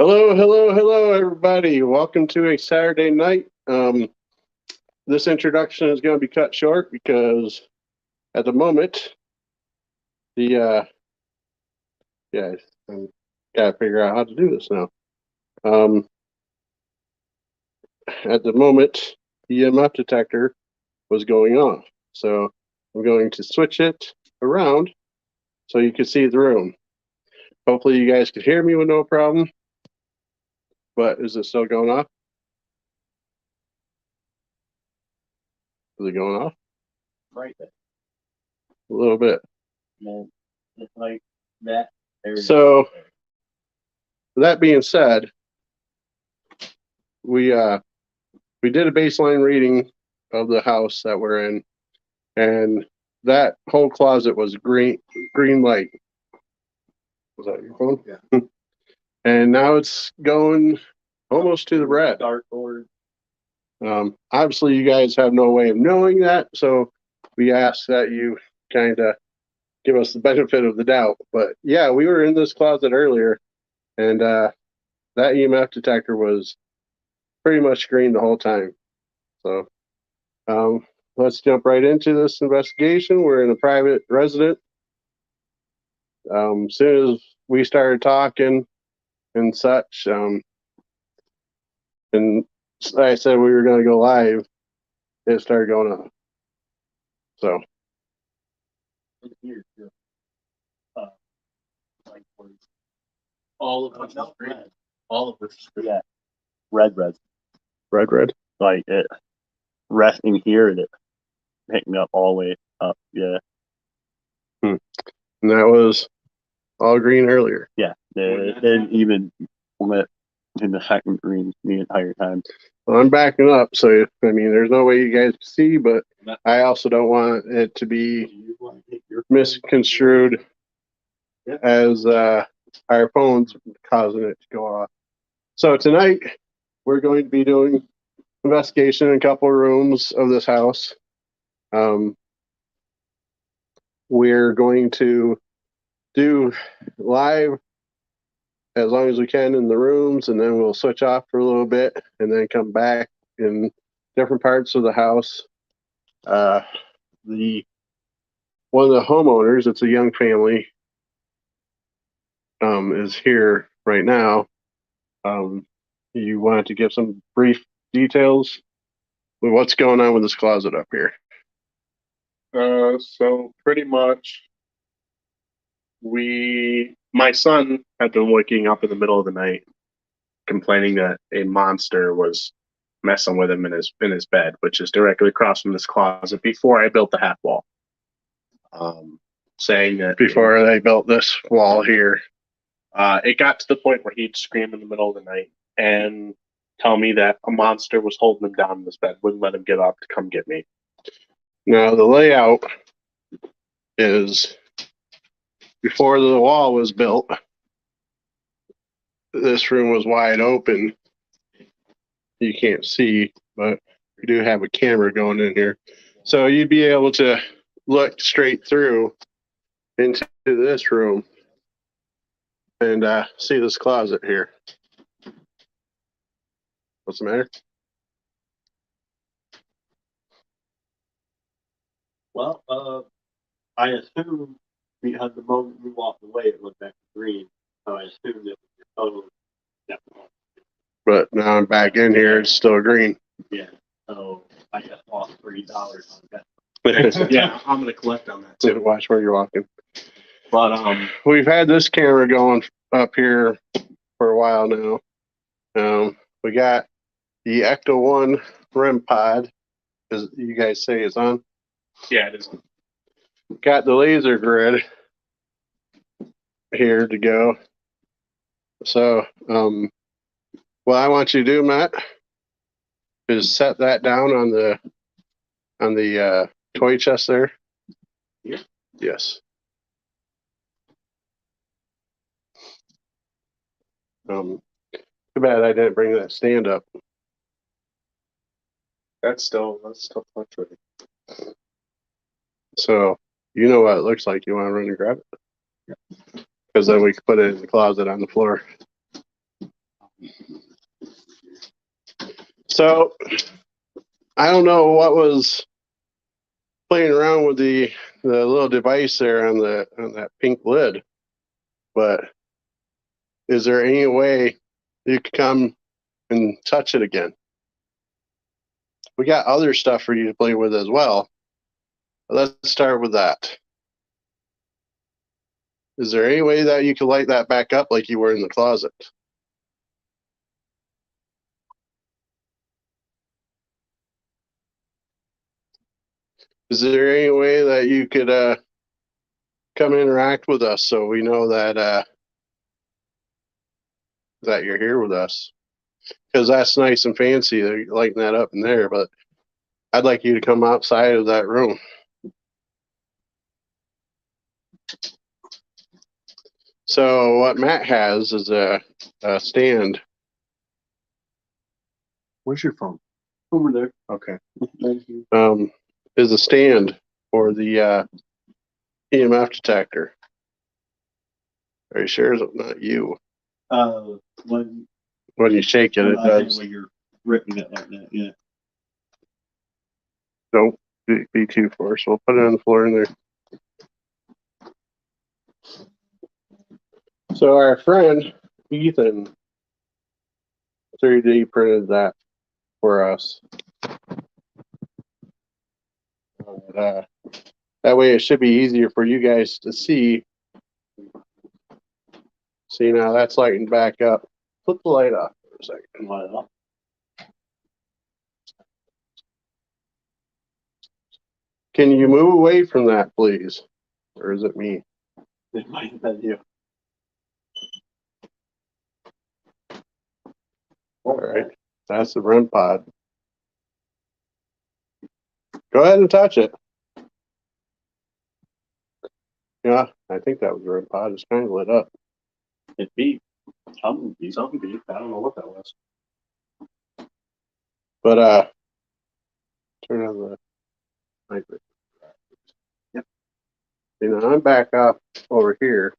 Hello, hello, hello, everybody. Welcome to a Saturday night. This introduction is going to be cut short because at the moment, I got to figure out how to do this now. At the moment, the EMF detector was going off. So I'm going to switch it around so you can see the room. Hopefully you guys can hear me with no problem. But is it still going off? Is it going off? Right there. A little bit. And just like that. So, that being said, we did a baseline reading of the house that we're in, and that whole closet was green light. Was that your phone? Yeah. And now it's going almost to the red. Dark board. Obviously, you guys have no way of knowing that, so we ask that you kind of give us the benefit of the doubt. But yeah, we were in this closet earlier, and that EMF detector was pretty much green the whole time. So let's jump right into this investigation. We're in a private residence. As soon as we started talking and such, and I said we were going to go live, it started going on. So Here, like all of us red. All of us, yeah. Red. red. Like it resting here and it picking up all the way up. Yeah. And that was all green earlier. Yeah. It even went in the second green the entire time. Well, I'm backing up, so I mean, there's no way you guys can see, but I also don't want it to be misconstrued as our phones causing it to go off. So tonight we're going to be doing investigation in a couple of rooms of this house. We're going to do live as long as we can in the rooms, and then we'll switch off for a little bit and then come back in different parts of the house. One of the homeowners, it's a young family, is here right now. You wanted to give some brief details with what's going on with this closet up here. So pretty much my son had been waking up in the middle of the night complaining that a monster was messing with him in his bed, which is directly across from this closet before I built the half wall. Saying that before they built this wall here, it got to the point where he'd scream in the middle of the night and tell me that a monster was holding him down in his bed, wouldn't let him get up to come get me. Now the layout is before the wall was built. This room was wide open. You can't see, but we do have a camera going in here. So you'd be able to look straight through into this room and see this closet here. What's the matter? Well, I assumed because the moment we walked away, it looked back to green. So I assumed it was your total. But now I'm back in here, it's still green. Yeah. So I just lost $3 on that. Yeah, I'm gonna collect on that too. Watch where you're walking. But we've had this camera going up here for a while now. We got the Ecto 1 REM pod, as you guys say it's on. Yeah, it is. Got the laser grid here to go. So what I want you to do, Matt, is set that down on the toy chest there. Yeah. Yes. Too bad I didn't bring that stand up. That's still fluctuating. So you know what it looks like. You want to run and grab it? Because then we can put it in the closet on the floor. So I don't know what was playing around with the little device there on that pink lid, but is there any way you could come and touch it again? We got other stuff for you to play with as well. Let's start with that. Is there any way that you could light that back up like you were in the closet? Is there any way that you could come interact with us so we know that that you're here with us? Because that's nice and fancy, they're lighting that up in there, but I'd like you to come outside of that room. So what Matt has is a stand. Where's your phone? Over there. Okay. Thank you. Is a stand for the EMF detector. Are you sure it's not you? When When you shake it, it I think does. when you're ripping it like that, yeah. Don't be too forceful. Put it on the floor in there. So our friend Ethan 3D printed that for us. That way it should be easier for you guys to see. See, now that's lighting back up. Put the light off for a second. Light it up. Can you move away from that, please? Or is it me? It might have been you. All right. That's the REM pod. Go ahead and touch it. Yeah, I think that was the REM pod. It's kind of lit up. It beat. Something beat. I don't know what that was. But turn on the microphone. Yep. You know, I'm back up over here.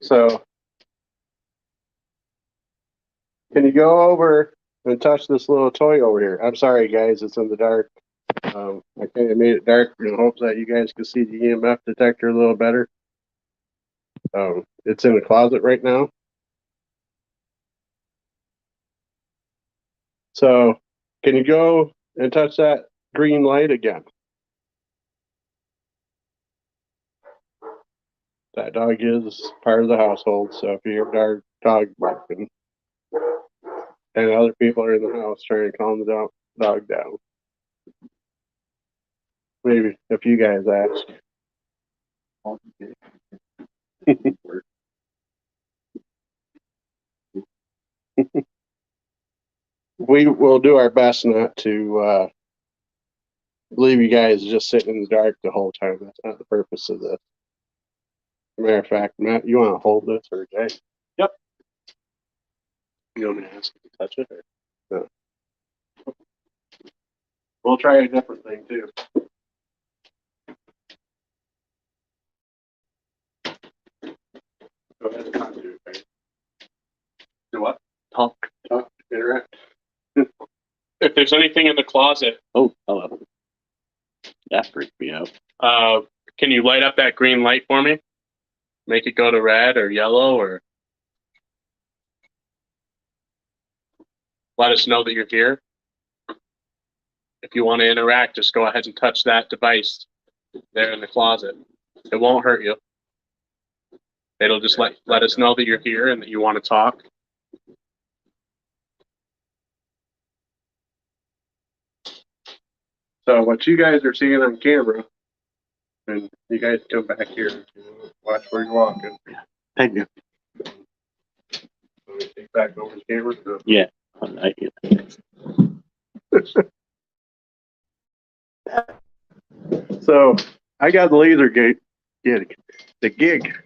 So can you go over and touch this little toy over here? I'm sorry, guys, it's in the dark. I kind of made it dark in hopes that you guys could see the EMF detector a little better. It's in the closet right now. So can you go and touch that green light again? That dog is part of the household, so if you hear dog barking, and other people are in the house trying to calm the dog down, maybe if you guys ask. We will do our best not to leave you guys just sitting in the dark the whole time. That's not the purpose of this. Matter of fact, Matt, you want to hold this or Jay? Yep. You want me to ask you to touch it or no? We'll try a different thing too. Go ahead and talk to it, okay? Do what? Talk. Interact. If there's anything in the closet, Oh, hello. That freaked me out. can you light up that green light for me? Make it go to red or yellow, or let us know that you're here. If you want to interact, just go ahead and touch that device there in the closet. It won't hurt you. It'll just let us know that you're here and that you want to talk. So what you guys are seeing on camera, and you guys come back here, watch where you're walking. Thank you. Let me take back over the camera. No. Yeah. So I got the laser gate, the gig,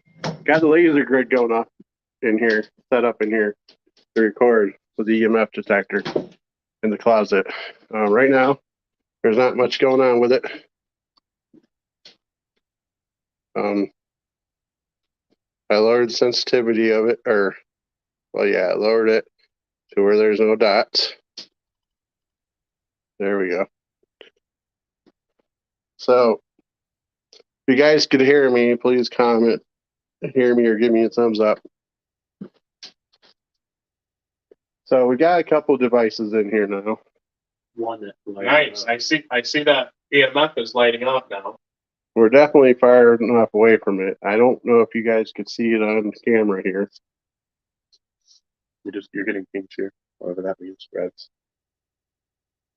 got the laser grid going up in here, set up in here to record with the EMF detector in the closet. Right now, there's not much going on with it. I lowered the sensitivity of it, or, well, yeah, I lowered it to where there's no dots. There we go. So, if you guys could hear me, please comment, hear me, or give me a thumbs up. So we got a couple devices in here now. One that Nice. I see that EMF is lighting up now. We're definitely far enough away from it. I don't know if you guys could see it on camera here. You're getting pink here, whatever that means, reds.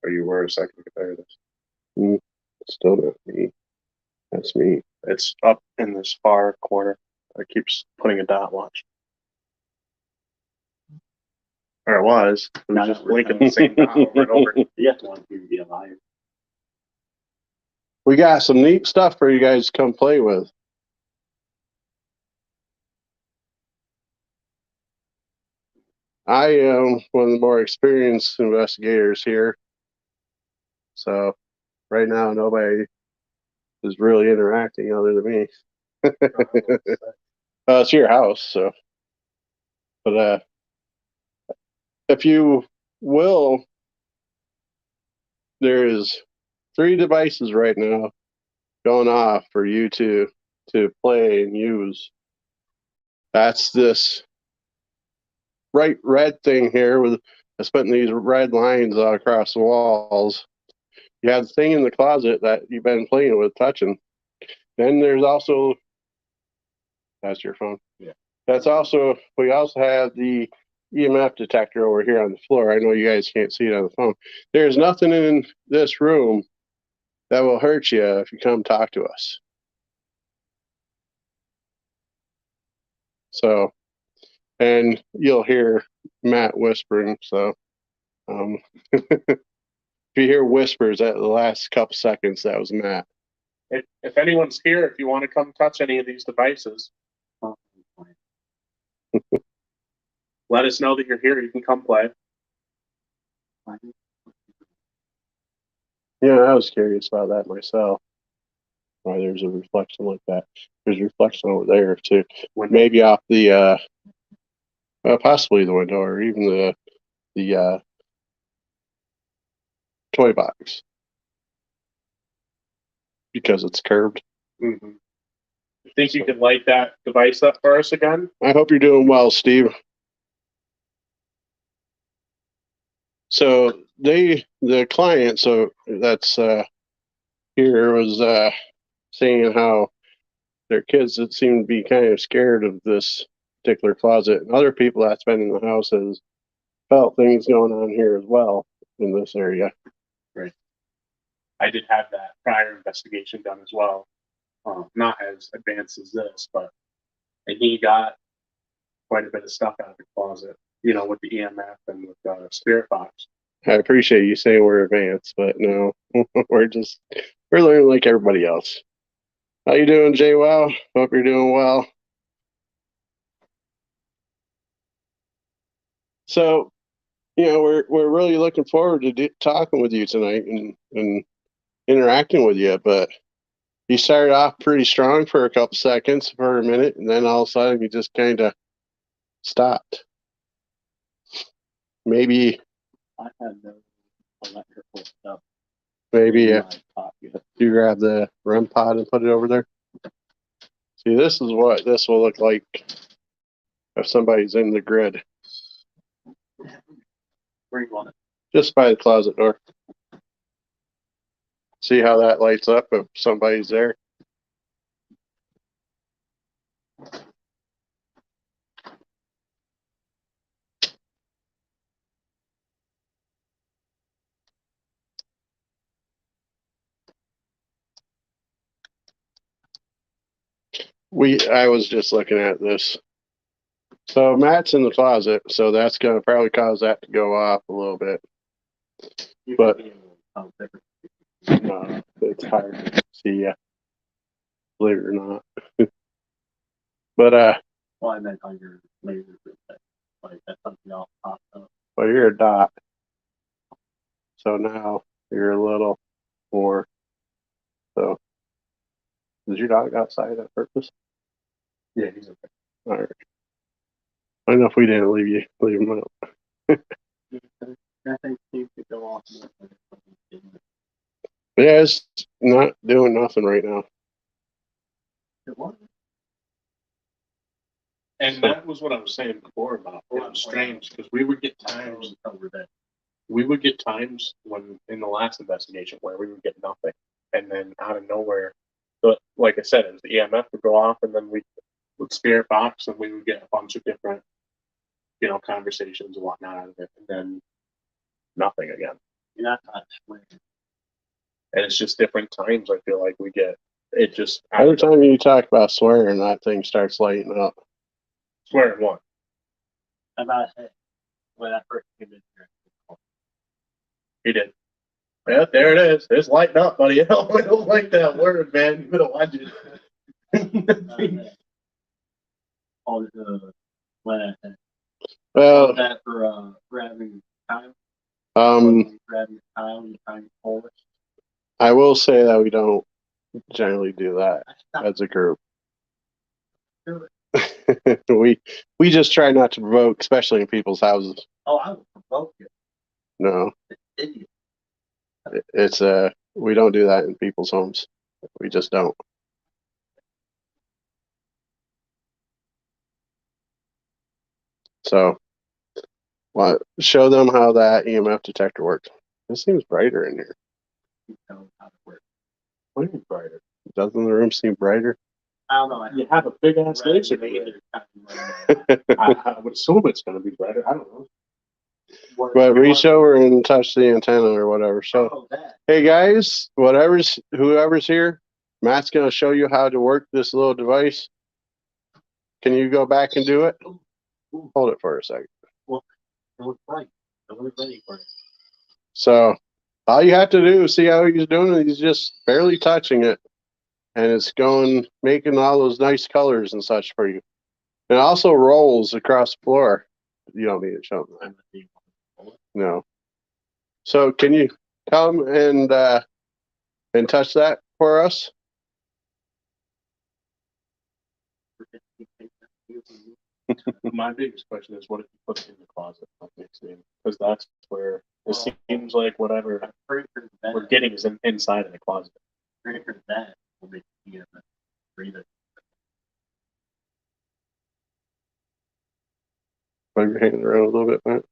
Or you were a second ago. There it is. Still not me. That's me. It's up in this far corner. It keeps putting a dot. Watch. Or it was. It was just blinking the same dot over and over. You have to want to be a liar. We got some neat stuff for you guys to come play with. I am one of the more experienced investigators here. So right now, nobody is really interacting other than me. It's your house, so. But if you will, there is 3 devices right now going off for you to play and use. That's this bright red thing here with I putting these red lines all across the walls. You have the thing in the closet that you've been playing with, touching. Then there's also, that's your phone. Yeah. That's also, we also have the EMF detector over here on the floor. I know you guys can't see it on the phone. There's nothing in this room that will hurt you if you come talk to us. So, and you'll hear Matt whispering. So, if you hear whispers at the last couple seconds, that was Matt. If anyone's here, if you want to come touch any of these devices, let us know that you're here. You can come play. Yeah, I was curious about that myself. Why there's a reflection like that. There's a reflection over there too. Maybe off the possibly the window or even the toy box. Because it's curved. Mm-hmm. You think you could light that device up for us again? I hope you're doing well, Steve. So the client, so that's here was saying how their kids that seem to be kind of scared of this particular closet, and other people that's been in the house has felt things going on here as well in this area. Right. I did have that prior investigation done as well. Not as advanced as this, but and he got quite a bit of stuff out of the closet, you know, with the EMF and with the spirit box. I appreciate you saying we're advanced, but no, we're learning like everybody else. How you doing, Jay? Wow, hope you're doing well. So, you know, we're really looking forward to talking with you tonight and interacting with you. But you started off pretty strong for a couple seconds, for a minute, and then all of a sudden you just kind of stopped. Maybe I had no electrical stuff. maybe in if my pocket. you grab the REM pod and put it over there. See, this is what this will look like if somebody's in the grid. Where you want it? Just by the closet door. See how that lights up if somebody's there? I was just looking at this. So Matt's in the closet, so that's going to probably cause that to go off a little bit. You But can be a little different. it's hard to see ya, believe it or not. But Well, I meant on your laser perspective. Like that's something else popped up. well, you're a dot. So now you're a little more. So is your dog outside on purpose? Yeah, he's okay. All right. I don't know if we didn't leave them out. Nothing seems to go off. But yeah, it's not doing nothing right now. It was. And that was what I was saying before about it was strange because we would get times over that. we would get times when in the last investigation where we would get nothing, and then out of nowhere, but like I said, it was the EMF would go off, and then we would spirit box, and we would get a bunch of different, conversations and whatnot out of it, and then nothing again. You're not swearing. And it's just different times. I feel like we get it just Every time you talk about swearing, that thing starts lighting up. swearing one. I'm about to say, when I first came in here. He did. Yeah, there it is. It's lighting up, buddy. I don't like that word, man. You better watch it. On the when I said Well, that for grabbing time. Grabbing time and trying to hold it. I will say that we don't generally do that as a group. we just try not to provoke, especially in people's houses. Oh, I would provoke you. No, Idiot. it's we don't do that in people's homes. We just don't. So, show them how that EMF detector works. It seems brighter in here. Tell them how to work. What do you mean brighter? Doesn't the room seem brighter? I don't know. You have a big ass laser. I would assume it's going to be brighter. I don't know. But reach over and touch the antenna or whatever. So, hey guys, whoever's here, Matt's going to show you how to work this little device. Can you go back and do it? Hold it for a second. Well, it was bright. I was ready for it. So, all you have to do is see how he's doing it. He's just barely touching it. And it's making all those nice colors and such for you. It also rolls across the floor. You don't need it shown. No. So can you come and touch that for us? My biggest question is, what if you put it in the closet? Because that's where it seems like whatever we're getting is inside of the closet. That will make you breathe it. Move your hand around a little bit, Matt.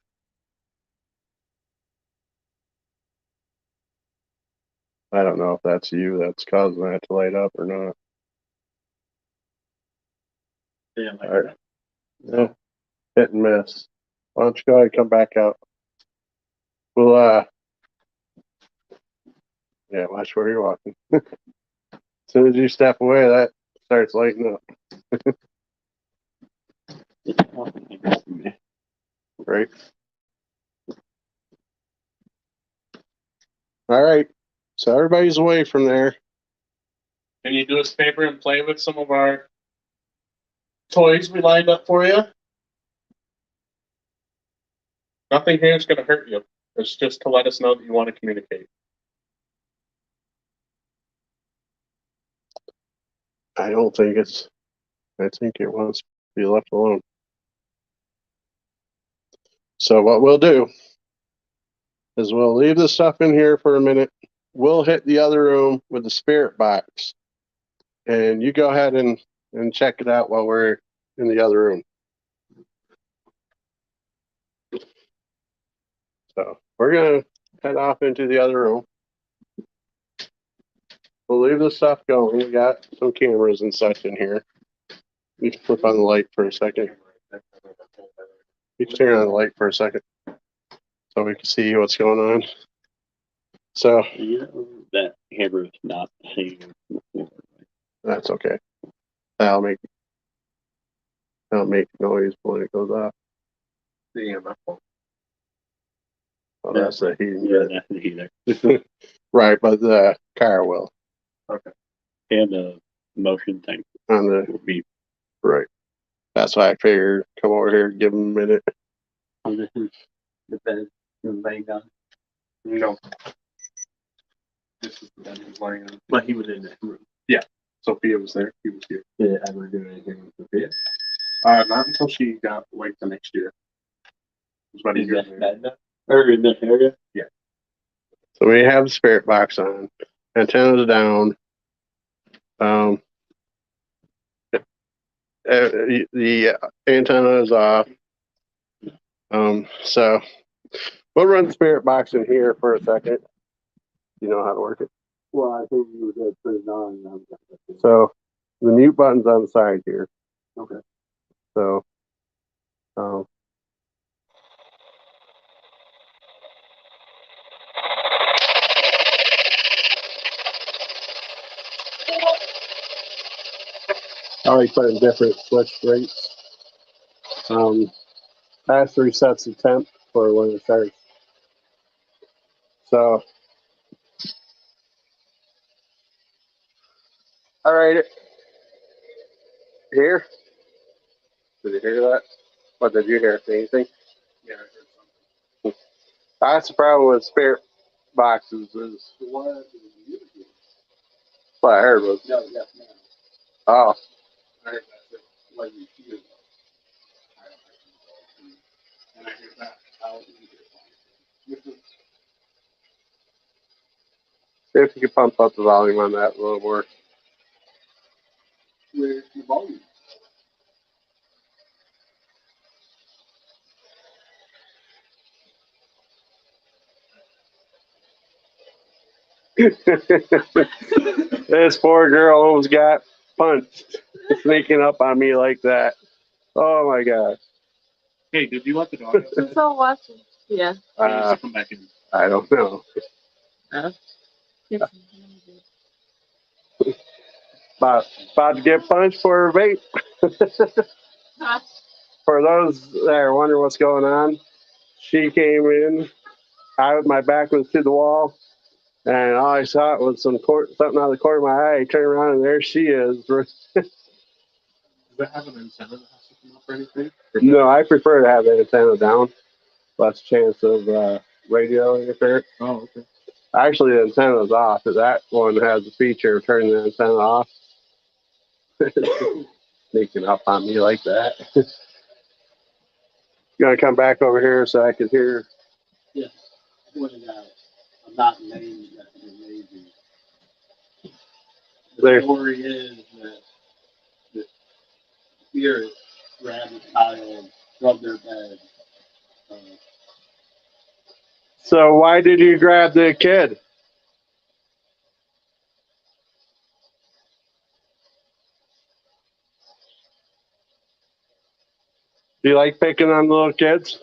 I don't know if that's you that's causing that to light up or not. Yeah, like All right. Yeah. Hit and miss. Why don't you go ahead and come back out? We'll yeah, watch where you're walking. As soon as you step away, that starts lighting up. Right. All right. So everybody's away from there. Can you do us a favor and play with some of our toys we lined up for you? Nothing here is going to hurt you. It's just to let us know that you want to communicate. I think it wants to be left alone. So what we'll do is we'll leave the stuff in here for a minute. We'll hit the other room with the spirit box. And you go ahead and check it out while we're in the other room. So we're going to head off into the other room. We'll leave the stuff going. We got some cameras and such in here. You can flip on the light for a second. You can turn on the light for a second so we can see what's going on. So that hammer is not seeing. that's okay. That'll make noise when it goes off. The EMF. Well, that's the heating. Yeah, that's the heater. Right, but the car will. Okay. And the motion thing On the will be. right. That's why I figured come over here and give him a minute. Oh, this is the bed you're laying on. No. This is the bed he was lying on. But he was in that room. Yeah. Sophia was there. He was here. Did it ever do anything with Sophia? Not until she got like the next year. It was about a Is year that later. bad enough? Or in this area? So we have the spirit box on, antennas down. Um, the antenna is off. So we'll run the spirit box in here for a second. You know how to work it. Well, I think you would put it on. So the mute button's on the side here. Okay. So, I like putting different switch rates. That's resets the temp for when it starts. So, all right, here. Did you hear that? What did you hear? Anything? Yeah, I heard something. That's the problem with spirit boxes is what I heard was oh. I heard that too. Like you hear it. And I hear that. See if you can pump up the volume on that a little more. Where's the volume? This poor girl almost got punched sneaking up on me like that. Oh my gosh. Hey, did you let the dog outside? It's all watching. Yeah. He needs to come back in. I don't know. Yes. About to get punched for a vape. For those that are wondering what's going on, she came in. My back was to the wall, and all I saw was something out of the corner of my eye. I turned around, and there she is. Does that have an antenna that has to come up or anything? No, I prefer to have the antenna down. Less chance of radio interference. Oh, okay. Actually, the antenna is off. That one has the feature of turning the antenna off. Sneaking up on me like that. You gotta come back over here so I can hear. Yes. Pointed out. I'm not named that you're lazy. There. The story is that the spirit grabbed the child from their bed. So why did you grab the kid? Do you like picking on little kids?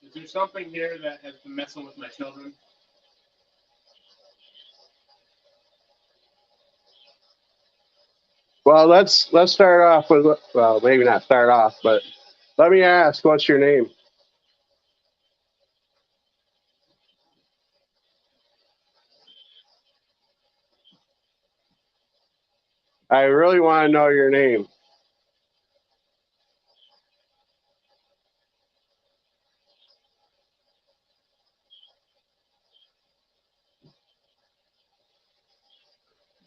Is there something here that has been messing with my children? Well, let's start off with, well, maybe not start off, but let me ask, what's your name? I really want to know your name.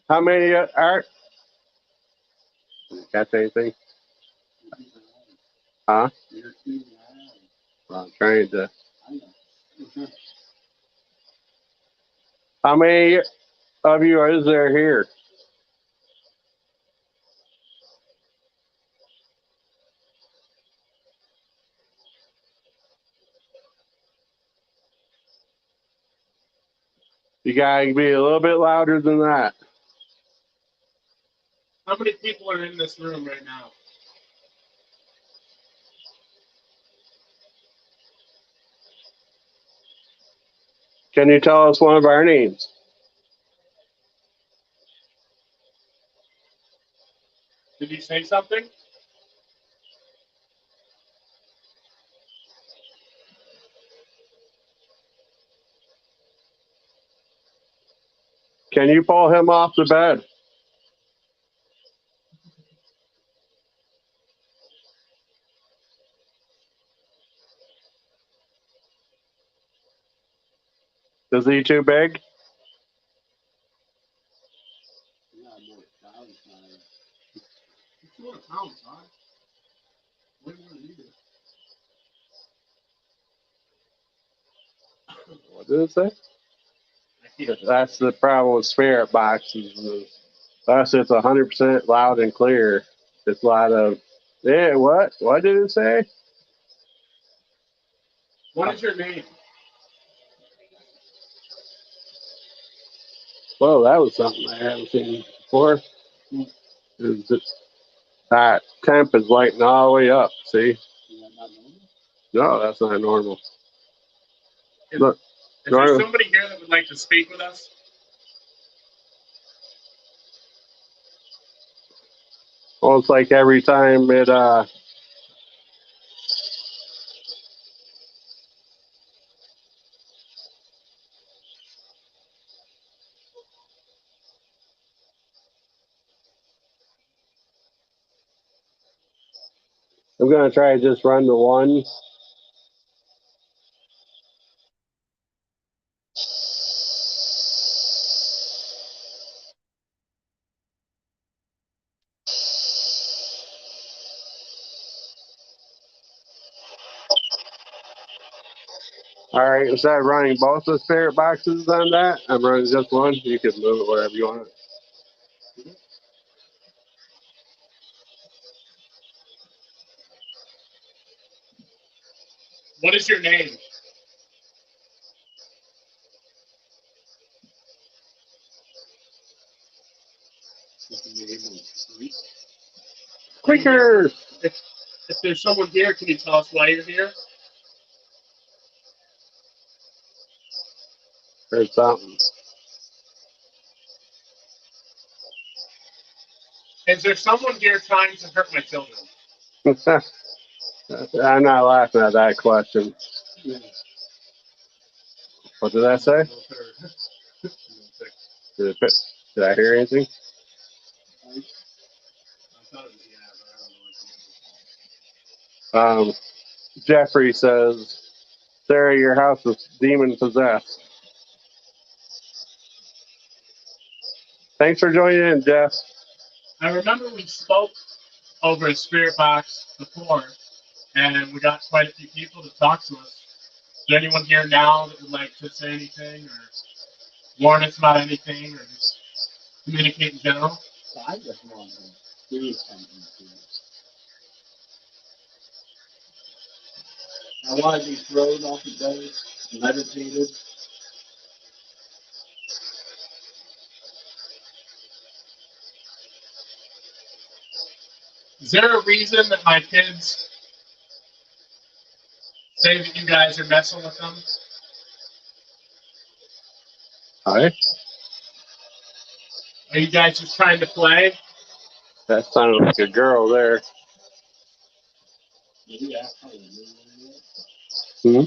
How many are? Catch anything? Huh? Well, I'm trying to. How many of you is there here? You gotta be a little bit louder than that. How many people are in this room right now? Can you tell us one of our names? Did you say something? Can you pull him off the bed? Is he too big? What did it say? That's the problem with spirit boxes. Unless it's 100% loud and clear. It's a lot of, yeah, what? What did it say? What is your name? Whoa, that was something I haven't seen before. Is it, that temp is lighting all the way up, see? No, that's not normal. Look, Is there somebody here that would like to speak with us? well, it's like every time it, I'm going to try to just run the one. All right, instead of running both the spirit boxes on that, I'm running just one. You can move it wherever you want. What is your name? Quicker! If there's someone here, can you tell us why you're here? Or something. Is there someone here trying to hurt my children? I'm not laughing at that question. What did that say? Did I hear anything? Jeffrey says, Sarah, your house is demon possessed. Thanks for joining in, Jeff. I remember we spoke over a spirit box before, and we got quite a few people to talk to us. Is there anyone here now that would like to say anything or warn us about anything or just communicate in general? I just want to do something to it. I want to be thrown off the bed, meditated. Is there a reason that my kids say that you guys are messing with them? Hi. Are you guys just trying to play? That sounded like a girl there. Hmm?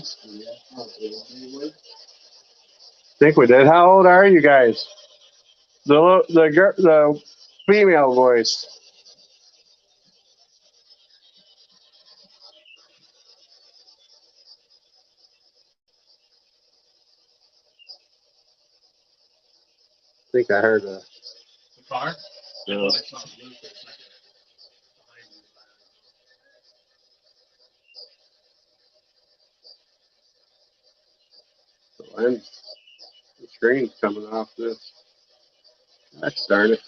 Think we did. How old are you guys? The female voice. I think I heard a. The car? No. I saw it move for a second. And the screen's coming off this. Gosh darn it.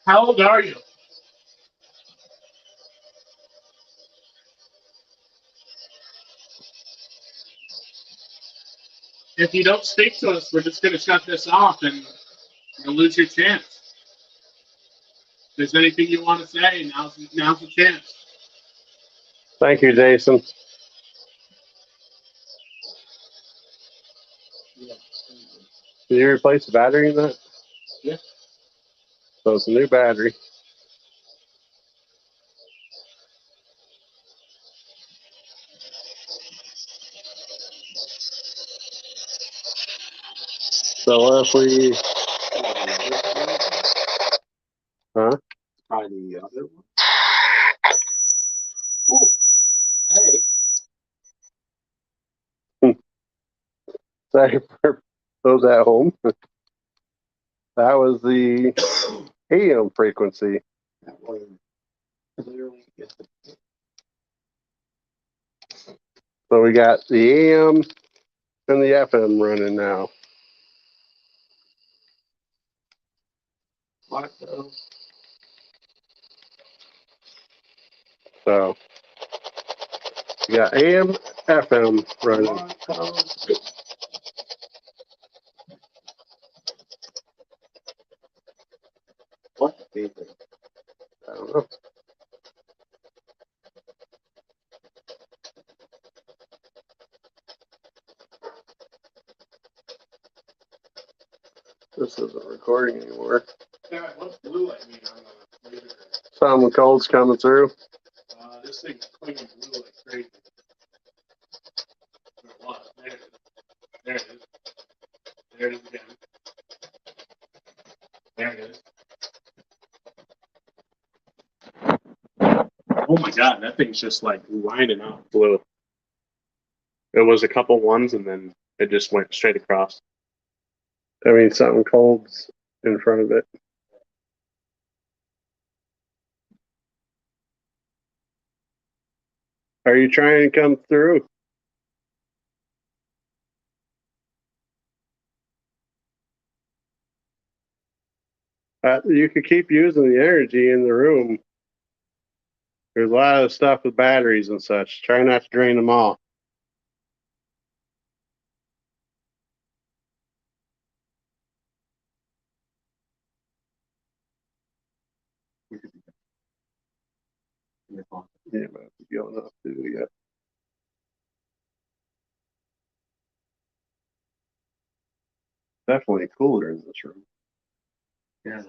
How old are you? If you don't speak to us, we're just going to shut this off and you'll lose your chance. If there's anything you want to say, now's the chance. Thank you, Jason. Did you replace the battery in that? Yeah. So it's a new battery. So what if we, huh? Probably the other one. Oh, hey. Sorry for those at home. That was the AM frequency. That was clearly just So we got the AM and the FM running now. what though. So we got AM, FM running. What though? What the people? I don't know. This isn't recording anymore. Yeah, what's blue light mean on the laser? Something cold's coming through. This thing's cleaning blue like crazy. There it was. There it is. There it is. There it is again. There it is. Oh my god, that thing's just like lining up blue. It was a couple ones and then it just went straight across. I mean, something cold's in front of it. Are you trying to come through? You could keep using the energy in the room. There's a lot of stuff with batteries and such. Try not to drain them all. Yeah, but going up too, yeah. Definitely cooler in this room. Yeah.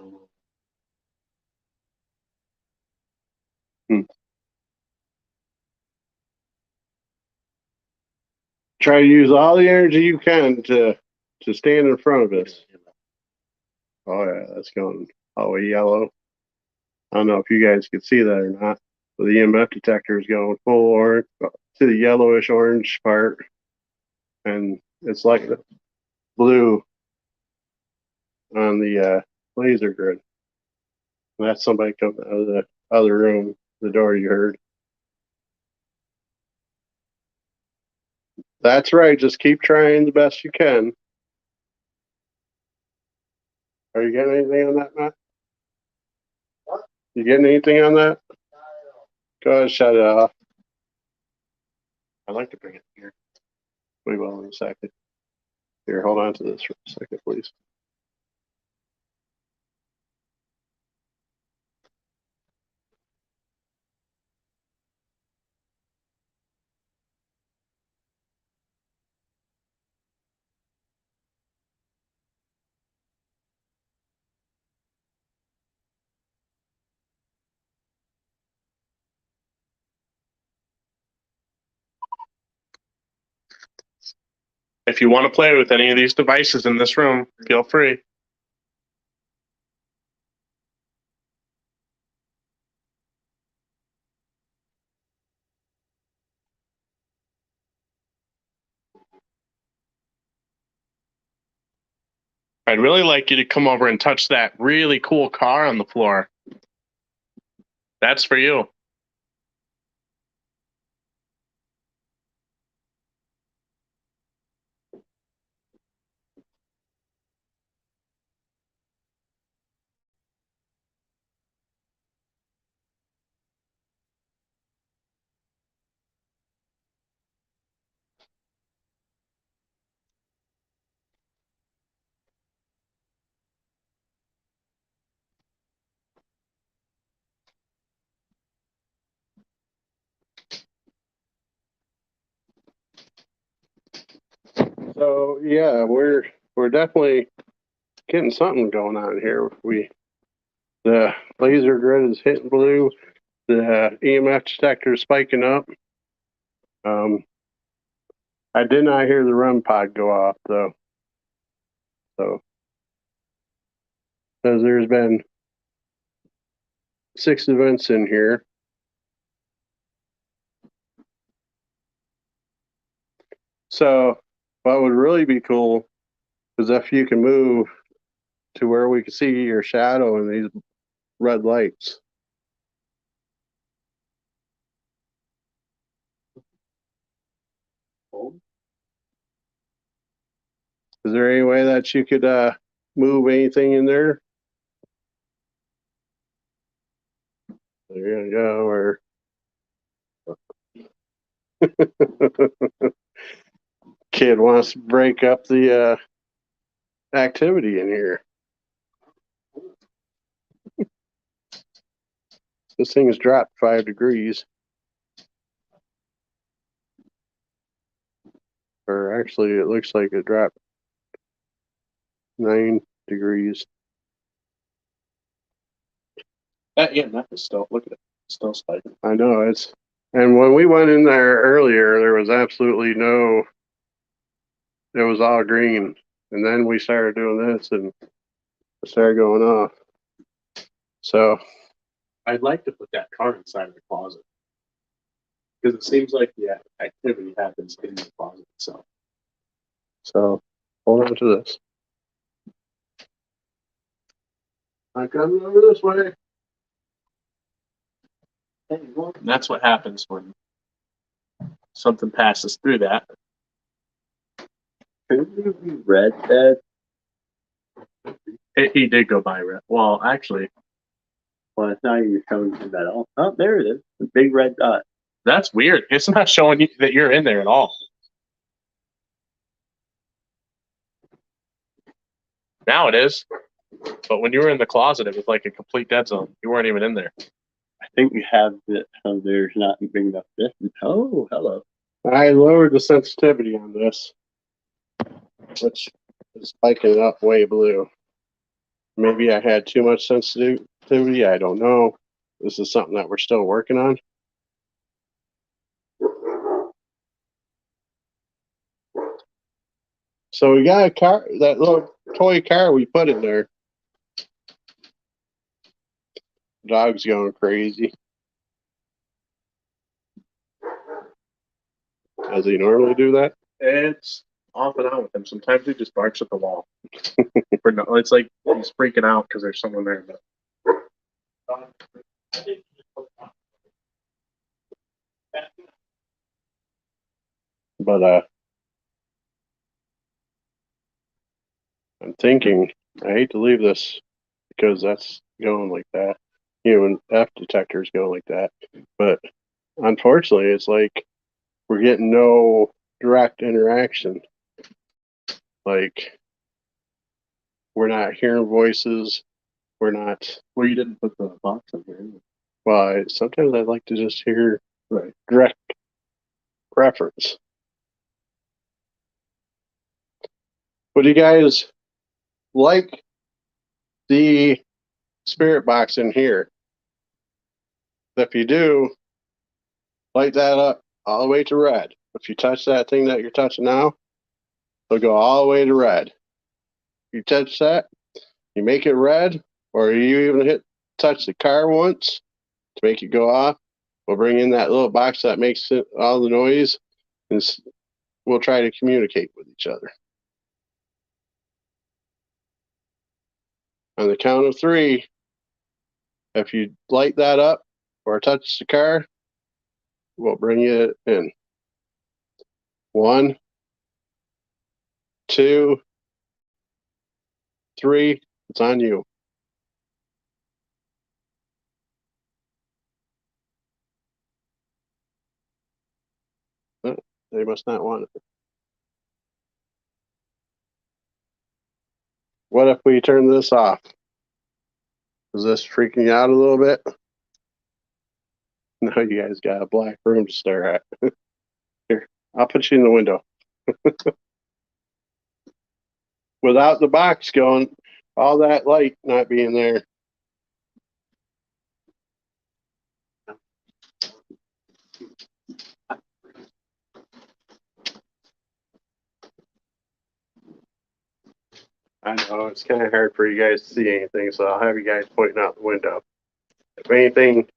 Try to use all the energy you can to stand in front of us. Oh yeah, that's going all the way yellow. I don't know if you guys can see that or not. But the EMF detector is going full orange to the yellowish orange part, and it's like the blue on the laser grid. And that's somebody coming out of the other room, the door you heard. That's right. Just keep trying the best you can. Are you getting anything on that, Matt? What? You getting anything on that? Go ahead, shut it off. I'd like to bring it here. We will in a second. Here, hold on to this for a second, please. If you want to play with any of these devices in this room, feel free. I'd really like you to come over and touch that really cool car on the floor. That's for you. So yeah, we're definitely getting something going on here. The laser grid is hitting blue. The EMF detector is spiking up. I did not hear the REM pod go off though. So, because there's been 6 events in here. So, what would really be cool is if you can move to where we could see your shadow in these red lights. Is there any way that you could move anything in there? There you go. Or kid wants to break up the activity in here. This thing has dropped 5 degrees. Or actually, it looks like it dropped 9 degrees. That EMF is still, look at it, still spiking. I know it's, and when we went in there earlier, there was absolutely no, it was all green. And then we started doing this and it started going off. So I'd like to put that car inside of the closet. Because it seems like the activity happens in the closet itself. So hold on to this. I'm coming over this way. Hey, look, And that's what happens when something passes through that. couldn't you be read that? He did go by red. Well, actually, Well, it's not even showing you that all. Oh, there it is. The big red dot. that's weird. It's not showing you that you're in there at all. Now it is. But when you were in the closet, it was like a complete dead zone. You weren't even in there. I think we have it so there's not big enough distance. Oh, hello. I lowered the sensitivity on this, which is spiking it up way blue. Maybe I had too much sensitivity. I don't know. This is something that we're still working on. So we got a car, that little toy car we put in there. Dog's going crazy. Does he normally do that? It's off and on with him. Sometimes he just barks at the wall. For no, it's like he's freaking out because there's someone there. But But I'm thinking I hate to leave this because that's going like that. Even F detectors go like that. But unfortunately, it's like we're getting no direct interaction. Like we're not hearing voices. We're not. well, you didn't put the box in here. Well, sometimes I'd like to just hear direct reference. Would you guys like the spirit box in here? If you do, light that up all the way to red. If you touch that thing that you're touching now, it'll go all the way to red. You touch that, you make it red, or you even touch the car once to make it go off. We'll bring in that little box that makes all the noise, and we'll try to communicate with each other. On the count of 3, if you light that up or touch the car, we'll bring it in. 1, 2, 3. It's on you. They must not want it. What if we turn this off? Is this freaking you out a little bit? No, you guys got a black room to stare at. Here, I'll put you in the window. Without the box going, all that light not being there. I know it's kind of hard for you guys to see anything, so I'll have you guys pointing out the window. If anything,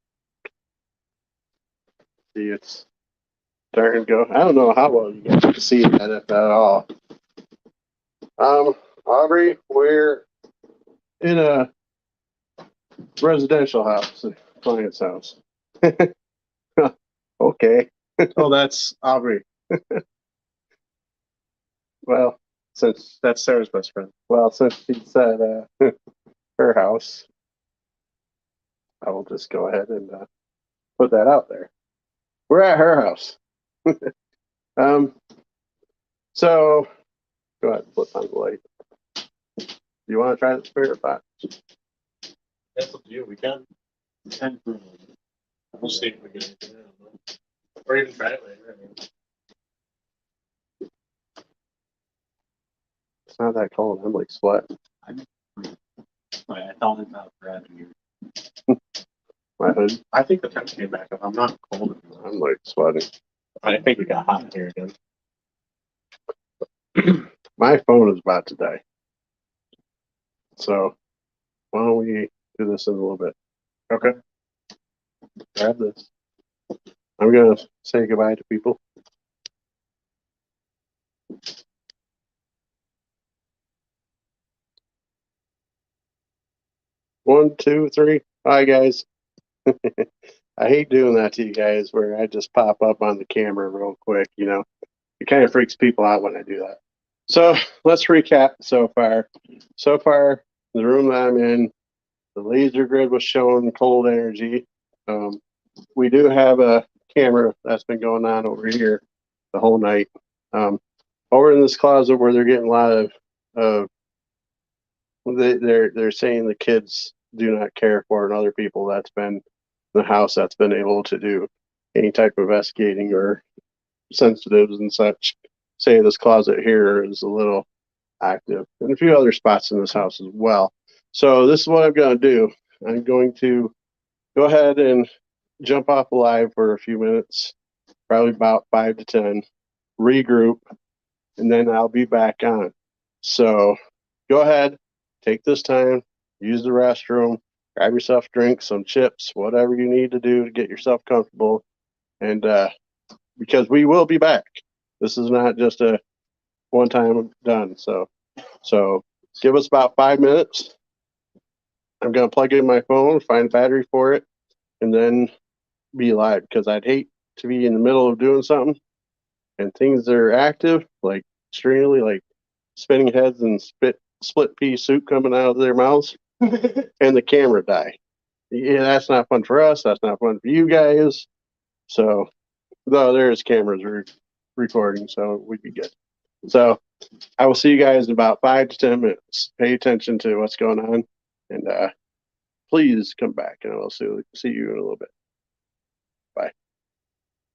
see it's starting to go. I don't know how well you guys can see that if at all. Aubrey, we're in a residential house, a client's house. Okay. Oh, that's Aubrey. Well, since That's Sarah's best friend. she said her house, I will just go ahead and put that out there. We're at her house. So go ahead and flip on the light. You want to try the spirit box? That's up to you. We can. Ten for We'll see if we get anything. I don't know. Or even try it later. I mean, It's not that cold. I'm like sweating. I thought about grabbing My hood. I think the temps came back up. I'm not cold anymore. I'm like sweating. I think it got hot in here again. My phone is about to die. So why don't we do this in a little bit? Okay. Grab this. I'm gonna say goodbye to people. One, two, three. Hi guys. I hate doing that to you guys where I just pop up on the camera real quick, you know. It kind of freaks people out when I do that. So let's recap so far. So far, the room that I'm in, the laser grid was showing cold energy. We do have a camera that's been going on over here the whole night. Over in this closet where they're getting a lot of they're saying the kids do not care for, and other people that's been the house that's been able to do any type of investigating or sensitives and such say this closet here is a little active, and a few other spots in this house as well. So this is what I'm going to do. I'm going to go ahead and jump off live for a few minutes, probably about 5 to 10, regroup, and then I'll be back on. So go ahead, take this time, use the restroom, grab yourself a drink, some chips, whatever you need to do to get yourself comfortable. And because we will be back. This is not just a one time done. So give us about 5 minutes. I'm going to plug in my phone, find a battery for it, and then be live, because I'd hate to be in the middle of doing something and things that are active, like extremely, like spinning heads and split pea soup coming out of their mouths, and the camera die. Yeah, that's not fun for us. That's not fun for you guys. So, though there's cameras recording, so we'd be good. So, I will see you guys in about 5 to 10 minutes. Pay attention to what's going on, and please come back, and I will see you in a little bit. Bye.